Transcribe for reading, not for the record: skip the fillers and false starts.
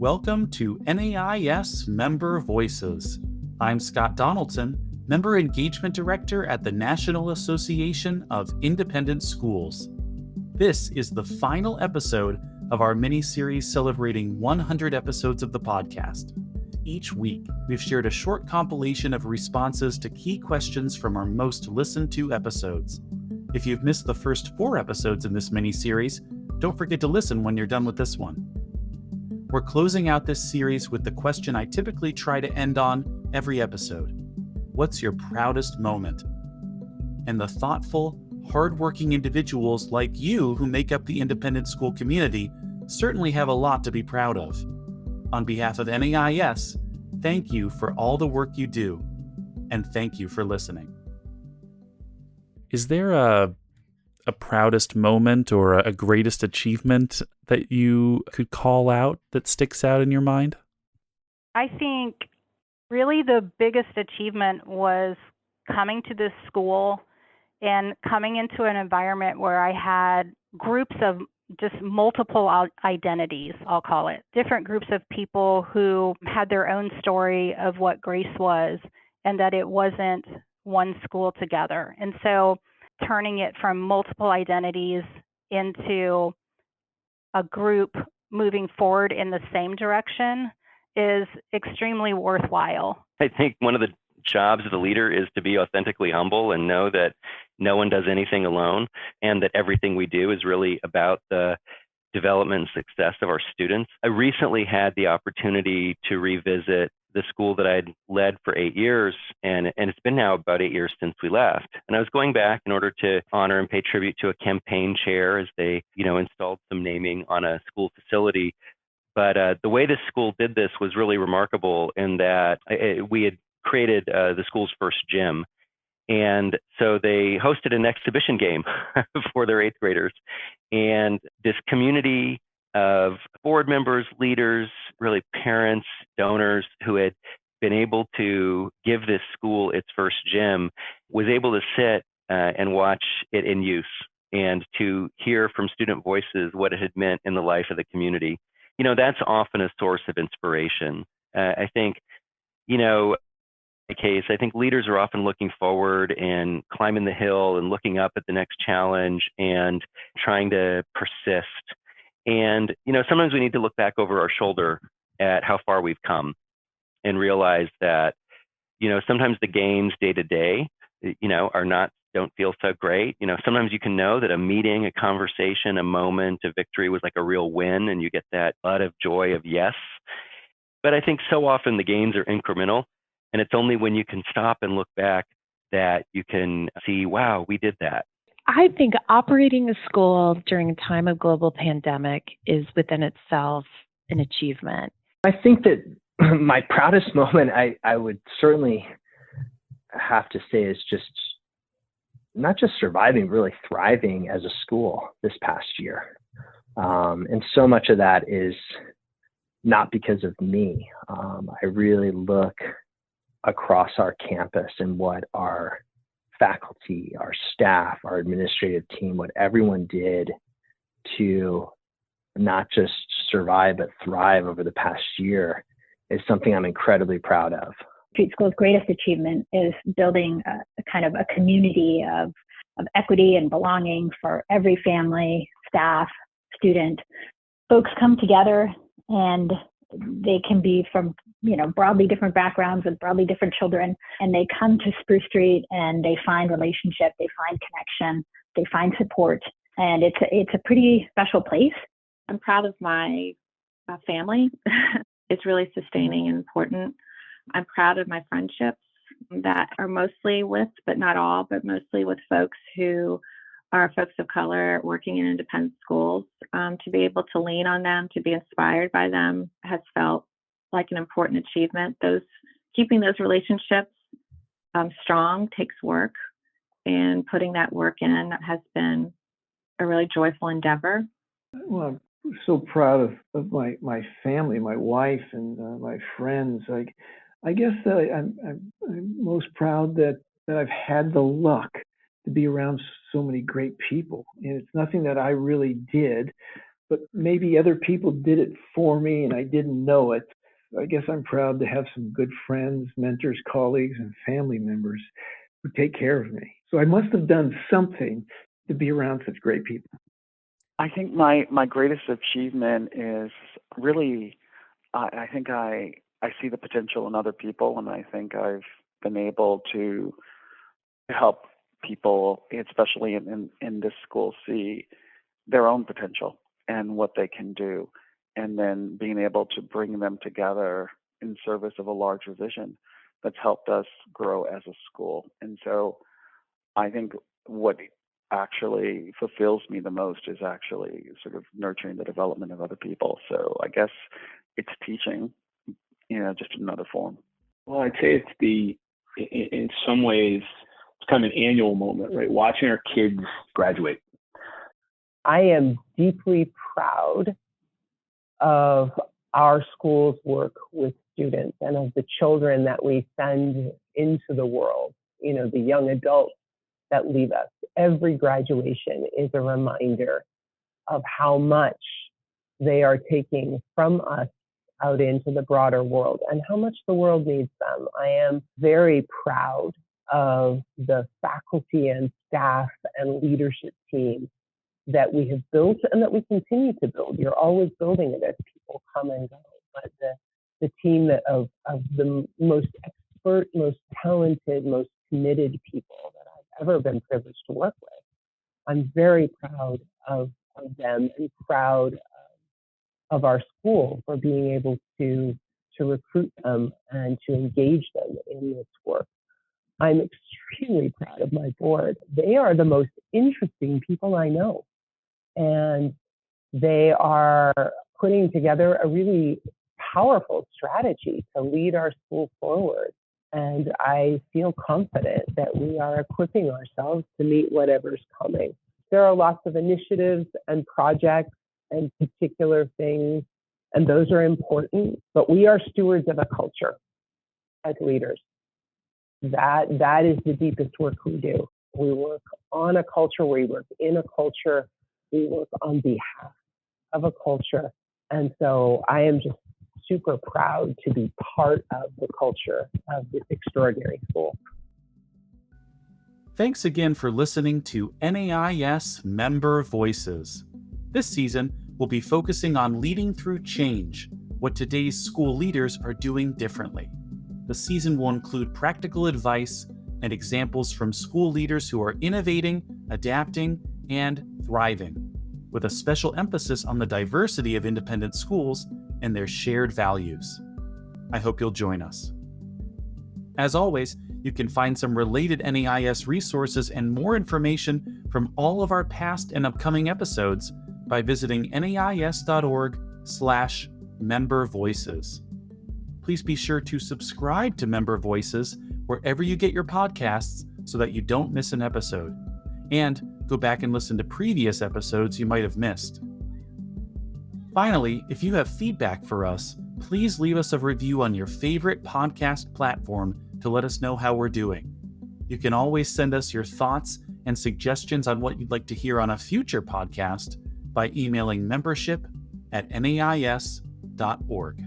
Welcome to NAIS Member Voices. I'm Scott Donaldson, Member Engagement Director at the National Association of Independent Schools. This is the final episode of our mini-series celebrating 100 episodes of the podcast. Each week, we've shared a short compilation of responses to key questions from our most listened to episodes. If you've missed the first 4 episodes in this mini-series, don't forget to listen when you're done with this one. We're closing out this series with the question I typically try to end on every episode. What's your proudest moment? And the thoughtful, hardworking individuals like you who make up the independent school community certainly have a lot to be proud of. On behalf of NAIS, thank you for all the work you do, and thank you for listening. Is there a proudest moment or a greatest achievement that you could call out that sticks out in your mind? I think really the biggest achievement was coming to this school and coming into an environment where I had groups of just multiple identities, I'll call it, different groups of people who had their own story of what Grace was and that it wasn't one school together. And so turning it from multiple identities into a group moving forward in the same direction is extremely worthwhile. I think one of the jobs of a leader is to be authentically humble and know that no one does anything alone and that everything we do is really about the development and success of our students. I recently had the opportunity to revisit the school that I'd led for 8 years, and it's been now about 8 years since we left. And I was going back in order to honor and pay tribute to a campaign chair as they, installed some naming on a school facility. But the way this school did this was really remarkable in that we had created the school's first gym. And so they hosted an exhibition game for their 8th graders. And this community of board members, leaders, really parents, donors who had been able to give this school its first gym was able to sit and watch it in use and to hear from student voices what it had meant in the life of the community. That's often a source of inspiration. I think, I think leaders are often looking forward and climbing the hill and looking up at the next challenge and trying to persist. And, sometimes we need to look back over our shoulder at how far we've come and realize that, sometimes the gains day to day, don't feel so great. Sometimes you can know that a meeting, a conversation, a moment, a victory was like a real win and you get that flood of joy of yes. But I think so often the gains are incremental. And it's only when you can stop and look back that you can see, wow, we did that. I think operating a school during a time of global pandemic is within itself an achievement. I think that my proudest moment, I would certainly have to say is just not just surviving, really thriving as a school this past year. And so much of that is not because of me. I really look across our campus and what our faculty, our staff, our administrative team, what everyone did to not just survive but thrive over the past year is something I'm incredibly proud of. Street School's greatest achievement is building a kind of a community of equity and belonging for every family, staff, student. Folks come together and they can be from broadly different backgrounds with broadly different children, and they come to Spruce Street and they find relationship, they find connection, they find support, and it's a pretty special place. I'm proud of my family. It's really sustaining and important. I'm proud of my friendships that are mostly with, but not all, but mostly with folks who are folks of color working in independent schools. To be able to lean on them, to be inspired by them has felt like an important achievement. Keeping those relationships strong takes work, and putting that work in has been a really joyful endeavor. Well, I'm so proud of my family, my wife, and my friends. I guess that I'm most proud that I've had the luck to be around so many great people. And it's nothing that I really did, but maybe other people did it for me and I didn't know it. I guess I'm proud to have some good friends, mentors, colleagues, and family members who take care of me. So I must have done something to be around such great people. I think my greatest achievement is really, I think I see the potential in other people, and I think I've been able to help people, especially in this school, see their own potential and what they can do, and then being able to bring them together in service of a larger vision that's helped us grow as a school. And so I think what actually fulfills me the most is actually sort of nurturing the development of other people. So I guess it's teaching, just another form. Well, I'd say in some ways, it's kind of an annual moment, right? Watching our kids graduate. I am deeply proud of our school's work with students and of the children that we send into the world, the young adults that leave us. Every graduation is a reminder of how much they are taking from us out into the broader world and how much the world needs them. I am very proud of the faculty and staff and leadership team that we have built and that we continue to build. You're always building it as people come and go. But the team of the most expert, most talented, most committed people that I've ever been privileged to work with, I'm very proud of them and proud of our school for being able to recruit them and to engage them in this work. I'm extremely proud of my board. They are the most interesting people I know. And they are putting together a really powerful strategy to lead our school forward. And I feel confident that we are equipping ourselves to meet whatever's coming. There are lots of initiatives and projects and particular things, and those are important, but we are stewards of a culture as leaders. That is the deepest work we do. We work on a culture, we work in a culture, we work on behalf of a culture. And so I am just super proud to be part of the culture of this extraordinary school. Thanks again for listening to NAIS Member Voices. This season, we'll be focusing on leading through change, what today's school leaders are doing differently. The season will include practical advice and examples from school leaders who are innovating, adapting, and thriving, with a special emphasis on the diversity of independent schools and their shared values. I hope you'll join us. As always, you can find some related NAIS resources and more information from all of our past and upcoming episodes by visiting nais.org/membervoices. Please be sure to subscribe to Member Voices wherever you get your podcasts so that you don't miss an episode. And go back and listen to previous episodes you might have missed. Finally, if you have feedback for us, please leave us a review on your favorite podcast platform to let us know how we're doing. You can always send us your thoughts and suggestions on what you'd like to hear on a future podcast by emailing membership@nais.org.